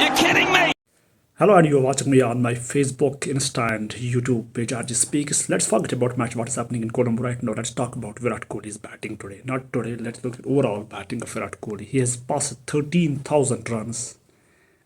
Hello, and you're watching me on my Facebook, Insta, and YouTube page, RG Speaks. Let's forget about match, what is happening in Colombo right now. Let's talk about Virat Kohli's batting today. Not today, let's look at overall batting of Virat Kohli. He has passed 13,000 runs,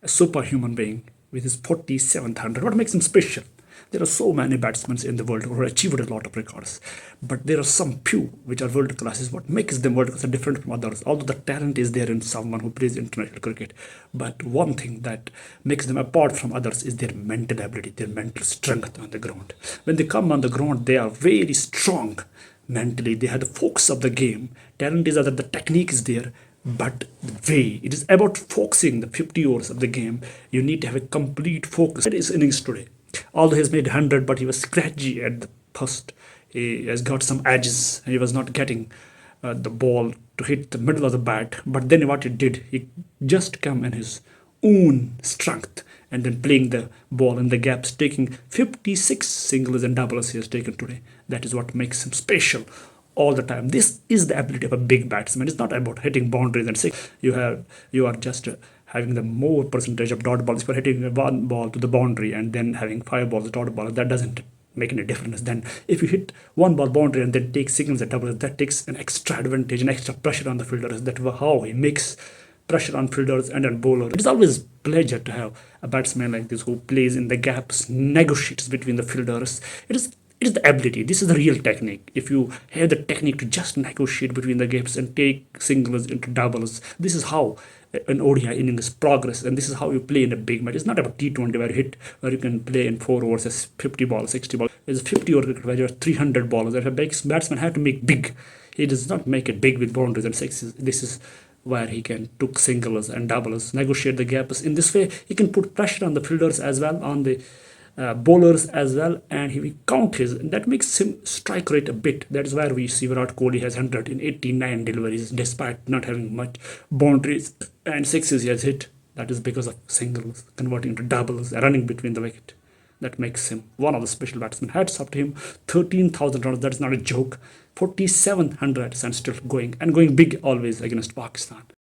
a superhuman being with his 4700. What makes him special? There are so many batsmen in the world who have achieved a lot of records, but there are some few which are world classes. What makes them world class are different from others. Although the talent is there in someone who plays international cricket, but one thing that makes them apart from others is their mental ability, their mental strength on the ground. When they come on the ground, they are very strong mentally. They have the focus of the game. Talent is other, the technique is there, but the way it is about focusing the 50 overs of the game, you need to have a complete focus. That is innings today. Although he has made 100, but he was scratchy at the first. He has got some edges and he was not getting the ball to hit the middle of the bat. But then what he did, he just come in his own strength and then playing the ball in the gaps, taking 56 singles and doubles he has taken today. That is what makes him special all the time. This is the ability of a big batsman. It's not about hitting boundaries and six. You are just having the more percentage of dot balls for hitting one ball to the boundary and then having 5 balls dot ball. That doesn't make any difference. Then if you hit one ball boundary and then take singles and doubles, that takes an extra advantage and extra pressure on the fielders. That's how he makes pressure on fielders and on bowlers. It is always pleasure to have a batsman like this who plays in the gaps, negotiates between the fielders. It is the ability. This is the real technique. If you have the technique to just negotiate between the gaps and take singles into doubles, this is how an ODI innings progress, and this is how you play in a big match. It's not about T20 where you can play in 4 overs as 50 balls, 60 balls. It's a 50 over cricket where you have 300 balls. If a batsman have to make big, he does not make it big with boundaries and sixes. This is where he can took singles and doubles, negotiate the gaps. In this way, he can put pressure on the fielders as well, on the bowlers as well, and he will count his. That makes him strike rate a bit. That is why we see Virat Kohli has 100 in 89 deliveries despite not having much boundaries and sixes he has hit. That is because of singles, converting to doubles, running between the wicket. That makes him one of the special batsmen. Hats off to him. 13,000 runs. That is not a joke. 4,700 and still going big always against Pakistan.